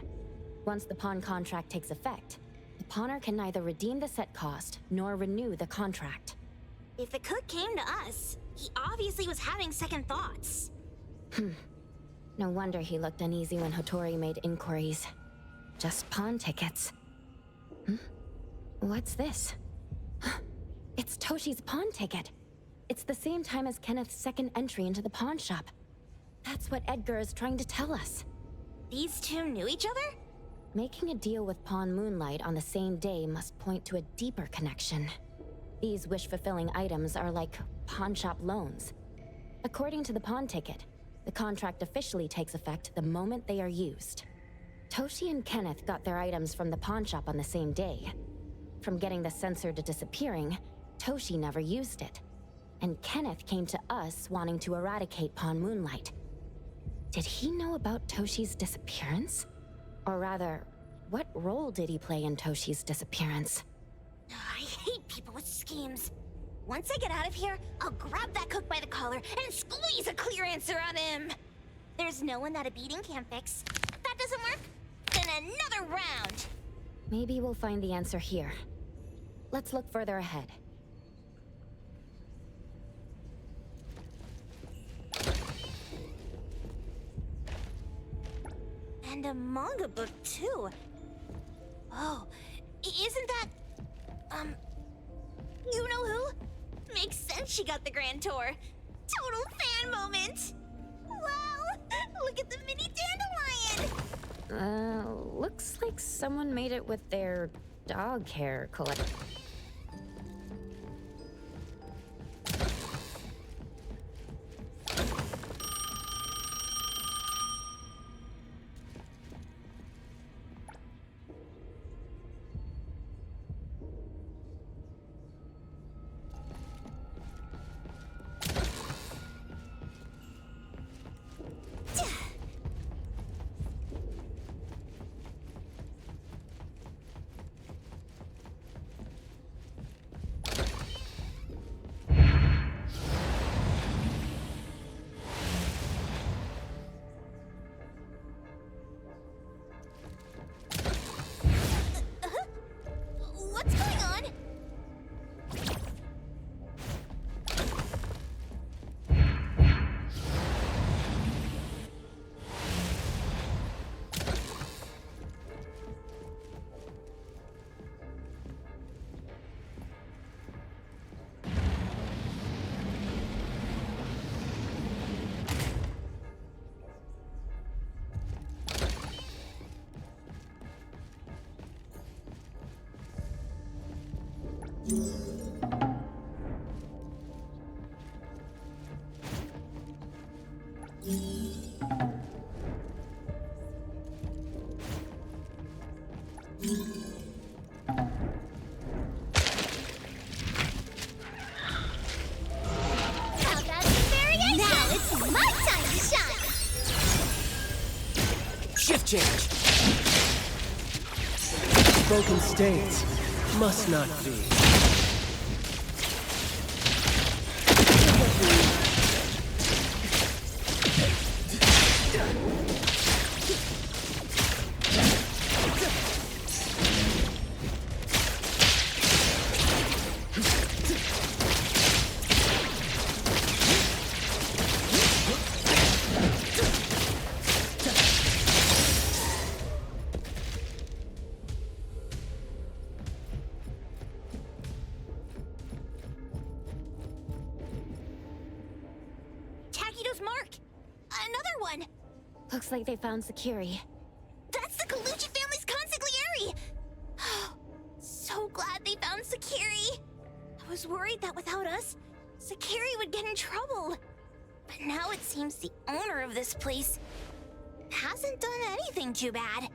Once the pawn contract takes effect, the pawner can neither redeem the set cost nor renew the contract. If the cook came to us, he obviously was having second thoughts. No wonder he looked uneasy when Hotori made inquiries. Just pawn tickets. What's this? It's Toshi's pawn ticket. It's the same time as Kenneth's second entry into the pawn shop. That's what Edgar is trying to tell us. These two knew each other? Making a deal with Pawn MoonLight on the same day must point to a deeper connection. These wish-fulfilling items are like pawn shop loans. According to the pawn ticket, the contract officially takes effect the moment they are used. Toshi and Kenneth got their items from the pawn shop on the same day. From getting the sensor to disappearing, Toshi never used it. And Kenneth came to us wanting to eradicate Pawn MoonLight. Did he know about Toshi's disappearance? Or rather, what role did he play in Toshi's disappearance? I hate people with schemes. Once I get out of here, I'll grab that cook by the collar and squeeze a clear answer on him. There's no one that a beating can't fix. If that doesn't work, then another round. Maybe we'll find the answer here. Let's look further ahead. And a manga book, too. Oh, isn't that... you know who? Makes sense she got the grand tour. Total fan moment! Wow! Look at the mini dandelion! Looks like someone made it with their dog hair collection. How about some variation? Now it's my time to shine! Shift change! Broken states must not be. Takido's mark! Another one! Looks like they found Sakiri. That's the Colucci family's consigliere! So glad they found Sakiri! I was worried that without us, Sakiri would get in trouble. But now it seems the owner of this place hasn't done anything too bad.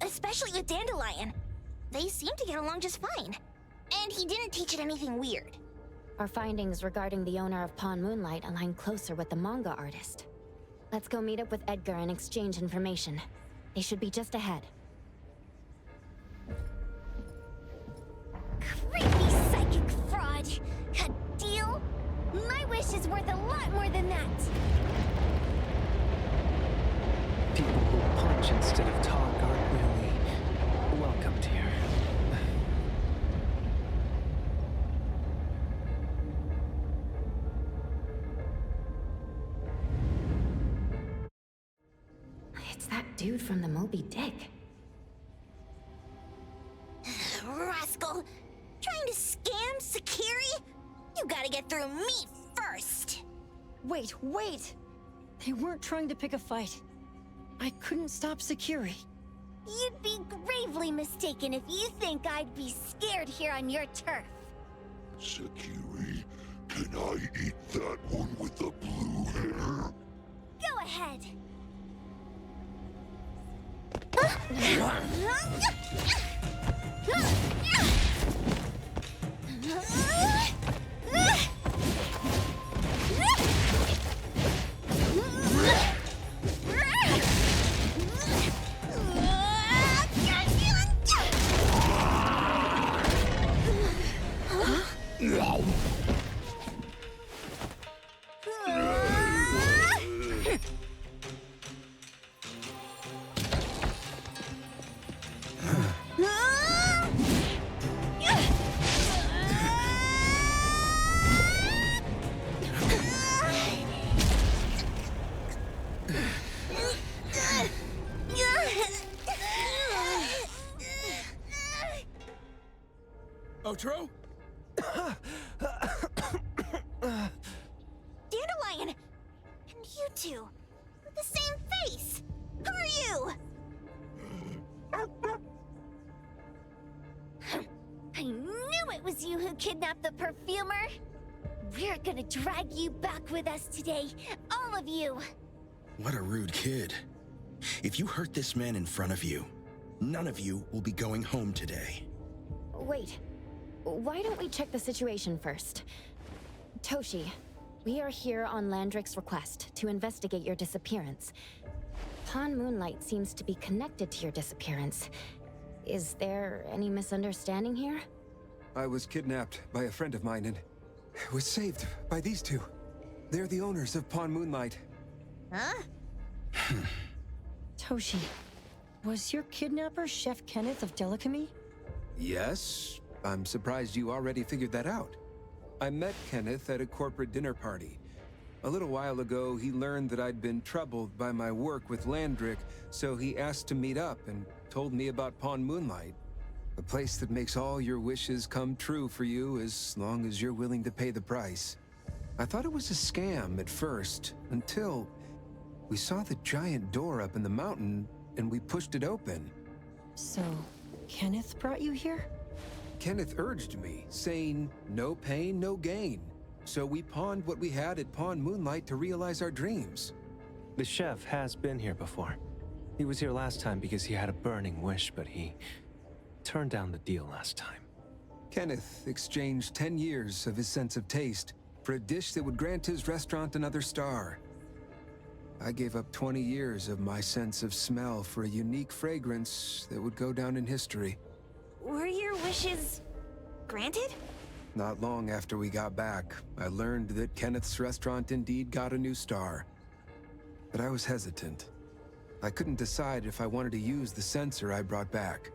Especially with Dandelion. They seem to get along just fine. And he didn't teach it anything weird. Our findings regarding the owner of Pawn Moonlight align closer with the manga artist. Let's go meet up with Edgar and exchange information. They should be just ahead. Creepy psychic fraud! A deal? My wish is worth a lot more than that! People who punch instead of talk aren't really welcomed here. It's that dude from the Moby Dick. Rascal! Trying to scam Sakiri? You gotta get through me first! Wait! They weren't trying to pick a fight. I couldn't stop Sakiri. You'd be gravely mistaken if you think I'd be scared here on your turf. Sakiri, can I eat that one with the blue hair? Go ahead! Otro? Dandelion! And you two, with the same face! Who are you? I knew it was you who kidnapped the perfumer! We're gonna drag you back with us today, all of you! What a rude kid. If you hurt this man in front of you, none of you will be going home today. Wait. Why don't we check the situation first? Toshi, we are here on Landrick's request to investigate your disappearance. Pawn Moonlight seems to be connected to your disappearance. Is there any misunderstanding here? I was kidnapped by a friend of mine and was saved by these two. They're the owners of Pawn Moonlight. Huh? Toshi, was your kidnapper Chef Kenneth of Delicamy? Yes, I'm surprised you already figured that out. I met Kenneth at a corporate dinner party. A little while ago, he learned that I'd been troubled by my work with Landrick, so he asked to meet up and told me about Pawn Moonlight. A place that makes all your wishes come true for you as long as you're willing to pay the price. I thought it was a scam at first, until we saw the giant door up in the mountain and we pushed it open. So, Kenneth brought you here? Kenneth urged me, saying, no pain, no gain. So we pawned what we had at Pawn Moonlight to realize our dreams. The chef has been here before. He was here last time because he had a burning wish, but he turned down the deal last time. Kenneth exchanged 10 years of his sense of taste for a dish that would grant his restaurant another star. I gave up 20 years of my sense of smell for a unique fragrance that would go down in history. Were your wishes granted? Not long after we got back, I learned that Kenneth's restaurant indeed got a new star. But I was hesitant. I couldn't decide if I wanted to use the sensor I brought back.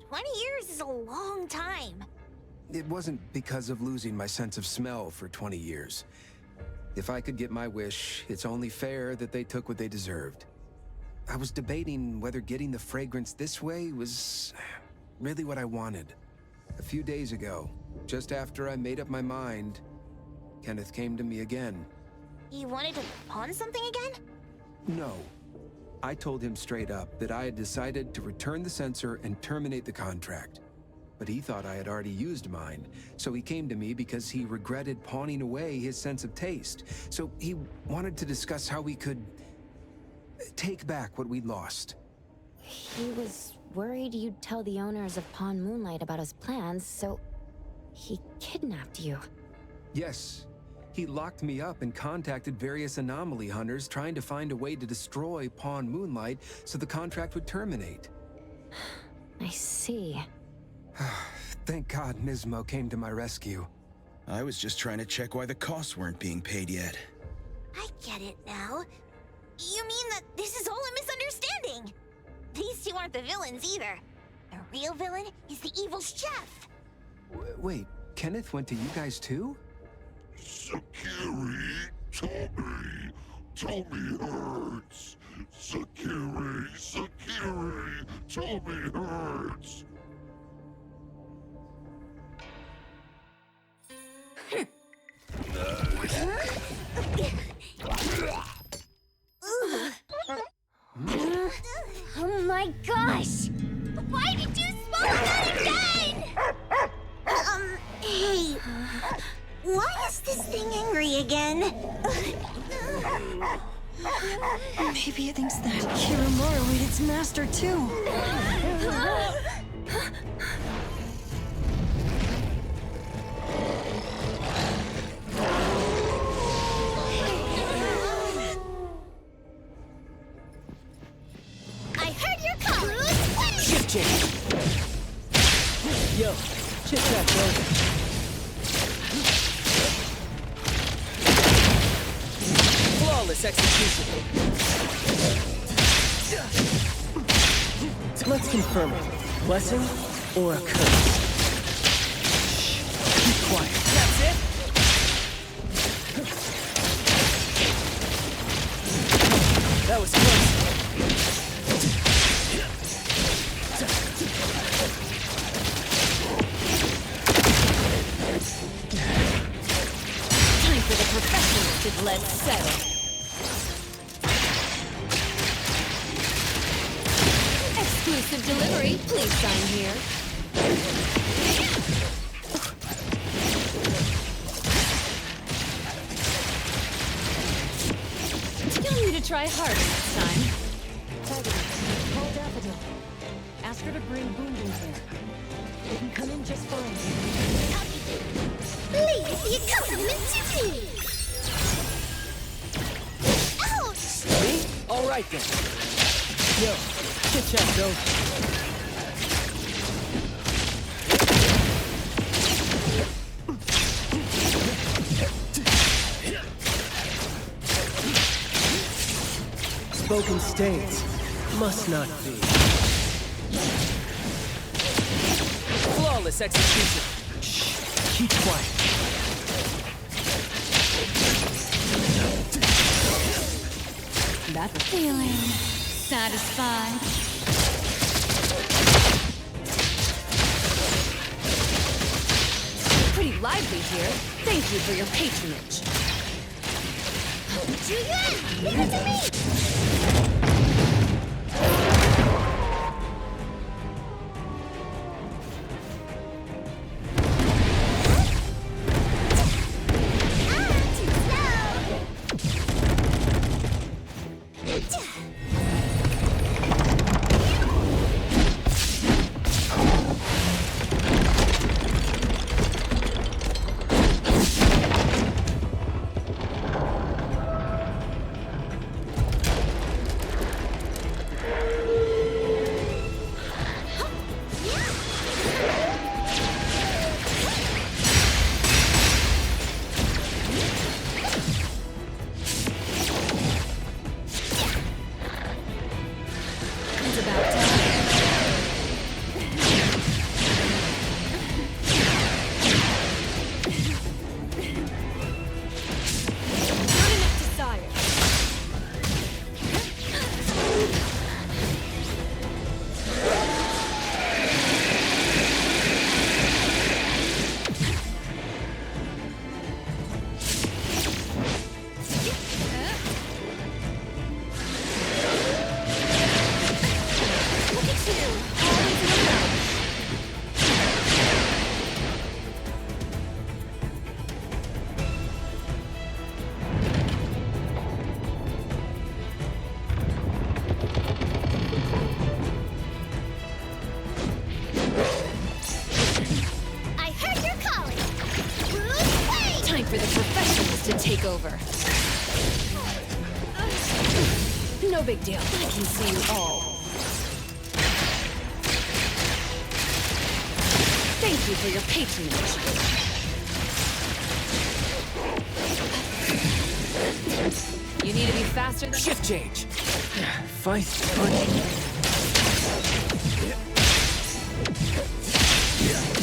20 years is a long time. It wasn't because of losing my sense of smell for 20 years. If I could get my wish, it's only fair that they took what they deserved. I was debating whether getting the fragrance this way was really what I wanted. A few days ago, just after I made up my mind, Kenneth came to me again. You wanted to pawn something again? No. I told him straight up that I had decided to return the sensor and terminate the contract. But he thought I had already used mine, so he came to me because he regretted pawning away his sense of taste. So he wanted to discuss how we could take back what we'd lost. He was worried you'd tell the owners of Pawn MoonLight about his plans, so he kidnapped you. Yes. He locked me up and contacted various anomaly hunters trying to find a way to destroy Pawn MoonLight so the contract would terminate. I see. Thank God Nismo came to my rescue. I was just trying to check why the costs weren't being paid yet. I get it now. You mean that this is all a misunderstanding? These two aren't the villains either. The real villain is the evil chef. Wait, Kenneth went to you guys too? Sakiri, Tommy hurts. Sakiri, Tommy hurts. Oh my gosh! Why did you swallow that again? Hey, why is this thing angry again? Maybe it thinks that Kiramura ate its master too. I heard your call! Shift change! Yo, chit chat, bro. Flawless execution. Let's confirm it. Blessing or a curse? Keep quiet. That's it? That was close. Time for the professionals to let's settle. Exclusive delivery, please sign here. You'll need to try harder next time. Call Daffodil. Ask her to bring Boom Boom here. They can come in just fine. Please be a compliment to me! Ouch! Me? All right then. Yo, chit chat, bro. Spoken states must not be. Flawless execution. Shh, keep quiet. That feeling satisfied. Pretty lively here. Thank you for your patronage. Julian, leave it to me! No big deal. I can see you all. Thank you for your patronage. You need to be faster than— Shift change! Fight.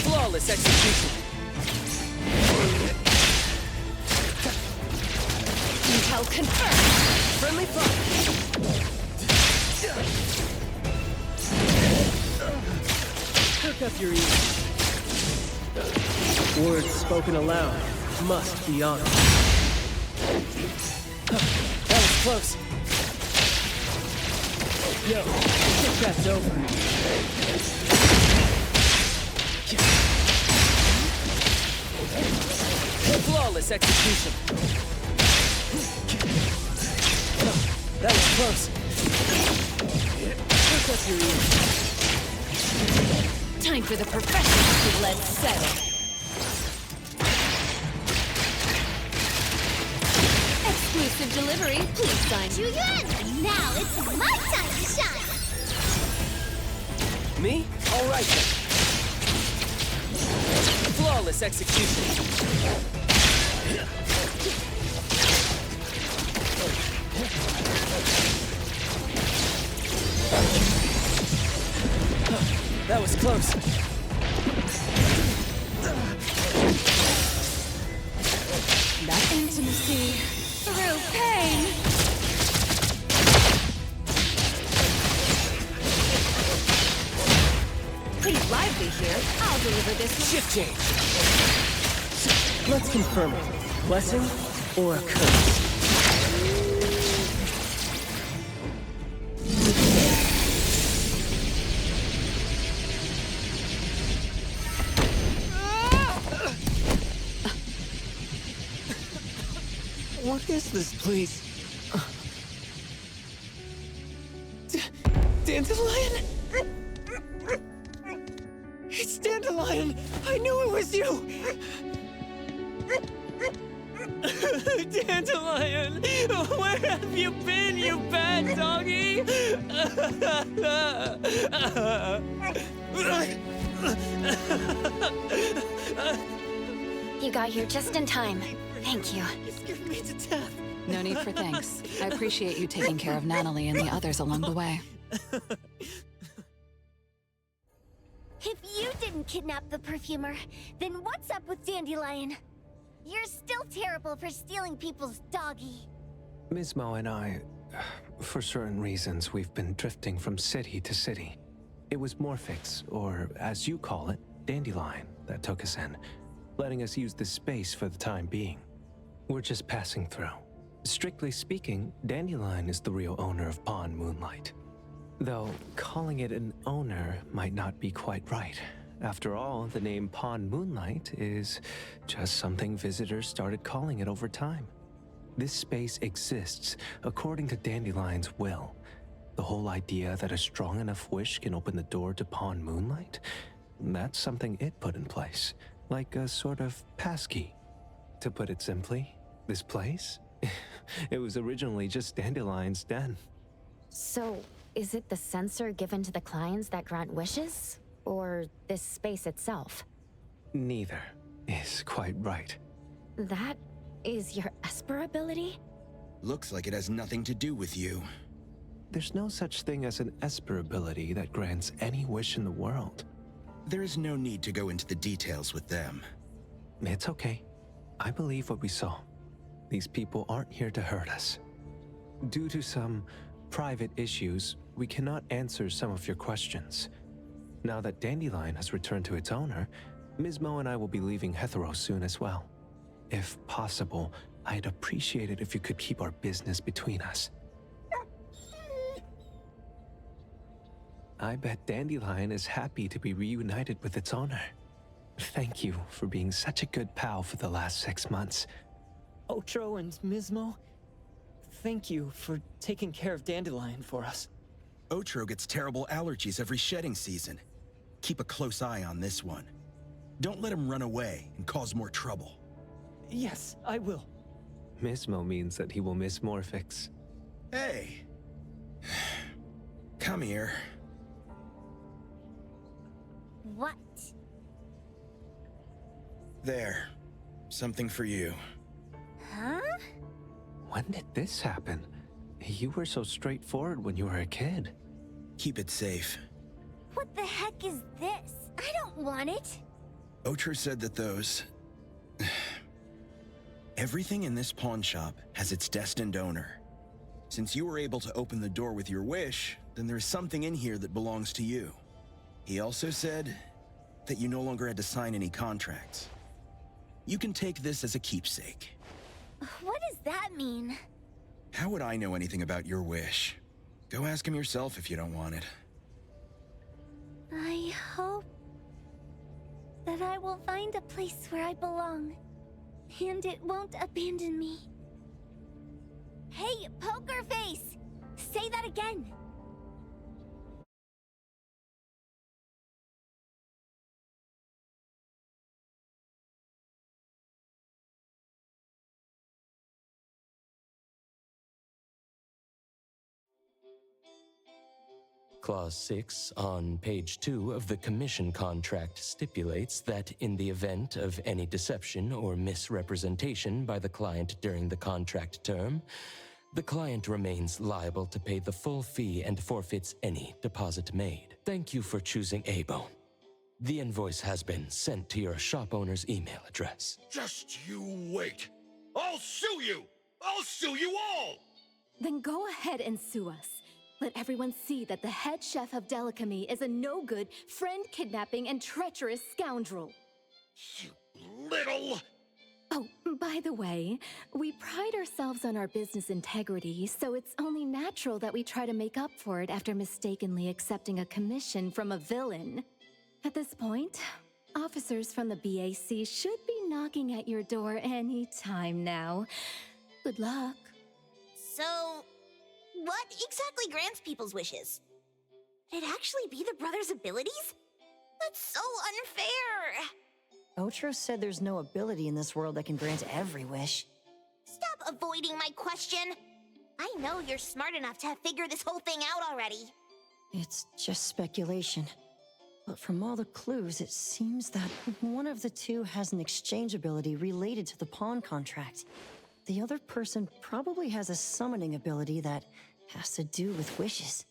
Flawless execution. Intel confirmed. Friendly fire. Perk up your ears. Words spoken aloud must be honored. That was close. Yo, Kit Kat's over. Flawless execution. That was close. Perk up your ears. Time for the professionals to let settle. Exclusive delivery, please sign. Julian, now it's my time to shine. Me? All right then. Flawless execution. That was close. That intimacy through pain. Pretty lively here. I'll deliver this one. Shift change. Let's confirm it. Blessing or a curse? What is this, please? Dandelion? It's Dandelion! I knew it was you! Dandelion! Where have you been, you bad doggy? You got here just in time. Thank you. You scared me to death. No need for thanks. I appreciate you taking care of Natalie and the others along the way. If you didn't kidnap the perfumer, then what's up with Dandelion? You're still terrible for stealing people's doggy. Ms. Mo and I, for certain reasons, we've been drifting from city to city. It was Morphix, or as you call it, Dandelion, that took us in, letting us use this space for the time being. We're just passing through. Strictly speaking, Dandelion is the real owner of Pawn Moonlight. Though, calling it an owner might not be quite right. After all, the name Pawn Moonlight is just something visitors started calling it over time. This space exists according to Dandelion's will. The whole idea that a strong enough wish can open the door to Pawn Moonlight? That's something it put in place, like a sort of passkey. To put it simply, this place? It was originally just Dandelion's den. So, is it the sensor given to the clients that grant wishes? Or this space itself? Neither is quite right. That is your Esper ability? Looks like it has nothing to do with you. There's no such thing as an Esper ability that grants any wish in the world. There is no need to go into the details with them. It's okay. I believe what we saw. These people aren't here to hurt us. Due to some private issues, we cannot answer some of your questions. Now that Dandelion has returned to its owner, Ms. Mo and I will be leaving Hetero soon as well. If possible, I'd appreciate it if you could keep our business between us. I bet Dandelion is happy to be reunited with its owner. Thank you for being such a good pal for the last 6 months. Otro and Mismo, thank you for taking care of Dandelion for us. Otro gets terrible allergies every shedding season. Keep a close eye on this one. Don't let him run away and cause more trouble. Yes, I will. Mismo means that he will miss Morphix. Hey, Come here. What? There. Something for you. Huh? When did this happen? You were so straightforward when you were a kid. Keep it safe. What the heck is this? I don't want it. Ocher said that those... Everything in this pawn shop has its destined owner. Since you were able to open the door with your wish, then there's something in here that belongs to you. He also said that you no longer had to sign any contracts. You can take this as a keepsake. What does that mean? How would I know anything about your wish? Go ask him yourself if you don't want it. I hope that I will find a place where I belong, and it won't abandon me. Hey, Poker Face! Say that again! Clause 6 on page 2 of the commission contract stipulates that in the event of any deception or misrepresentation by the client during the contract term, the client remains liable to pay the full fee and forfeits any deposit made. Thank you for choosing A-Bone. The invoice has been sent to your shop owner's email address. Just you wait. I'll sue you! I'll sue you all! Then go ahead and sue us. Let everyone see that the head chef of Delicamy is a no-good, friend-kidnapping, and treacherous scoundrel. You little... Oh, by the way, we pride ourselves on our business integrity, so it's only natural that we try to make up for it after mistakenly accepting a commission from a villain. At this point, officers from the BAC should be knocking at your door any time now. Good luck. So, what exactly grants people's wishes? Could it actually be the brothers' abilities? That's so unfair! Ocher said there's no ability in this world that can grant every wish. Stop avoiding my question! I know you're smart enough to have figured this whole thing out already. It's just speculation. But from all the clues, it seems that one of the two has an exchange ability related to the pawn contract. The other person probably has a summoning ability that has to do with wishes.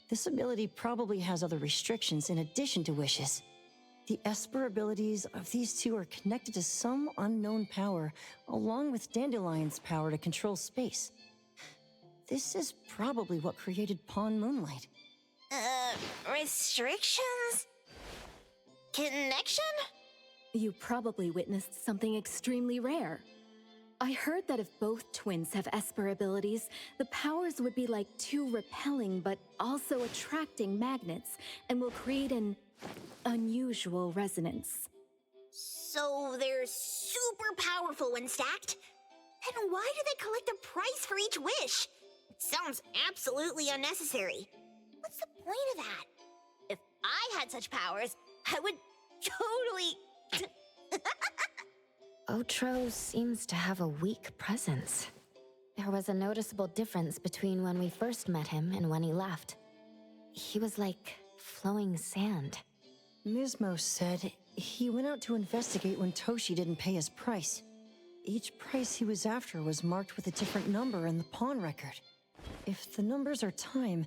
This ability probably has other restrictions in addition to wishes. The Esper abilities of these two are connected to some unknown power, along with Dandelion's power to control space. This is probably what created Pawn MoonLight. Restrictions? Connection? You probably witnessed something extremely rare. I heard that if both twins have Esper abilities, the powers would be like two repelling but also attracting magnets, and will create an unusual resonance. So they're super powerful when stacked? Then why do they collect a price for each wish? It sounds absolutely unnecessary. What's the point of that? If I had such powers, I would totally... Otro seems to have a weak presence. There was a noticeable difference between when we first met him and when he left. He was like flowing sand. Mismo said he went out to investigate when Toshi didn't pay his price. Each price he was after was marked with a different number in the pawn record. If the numbers are time,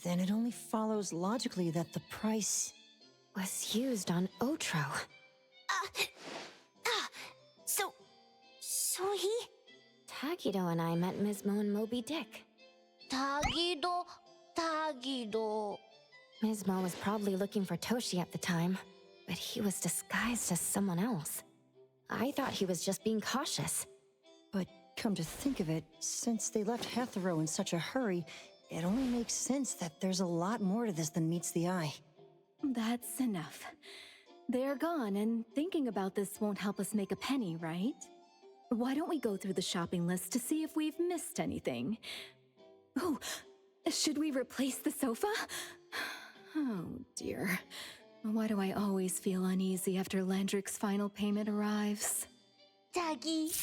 then it only follows logically that the price was used on Otro. So he... Tagido and I met Mismo and Moby Dick. Tagido. Mismo was probably looking for Toshi at the time, but he was disguised as someone else. I thought he was just being cautious. But come to think of it, since they left Hetero in such a hurry, it only makes sense that there's a lot more to this than meets the eye. That's enough. They're gone, and thinking about this won't help us make a penny, right? Why don't we go through the shopping list to see if we've missed anything? Oh, should we replace the tagido? Oh dear. Why do I always feel uneasy after Landrick's final payment arrives? Tagido.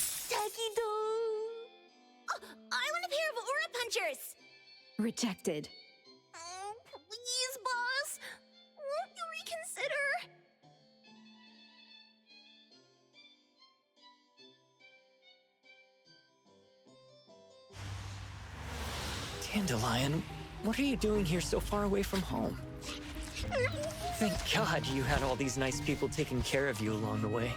Oh, I want a pair of Aura Punchers! Rejected. Oh, please, boss. Won't you reconsider? Dandelion, what are you doing here so far away from home? Thank God you had all these nice people taking care of you along the way.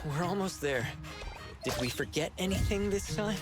We're almost there. Did we forget anything this time?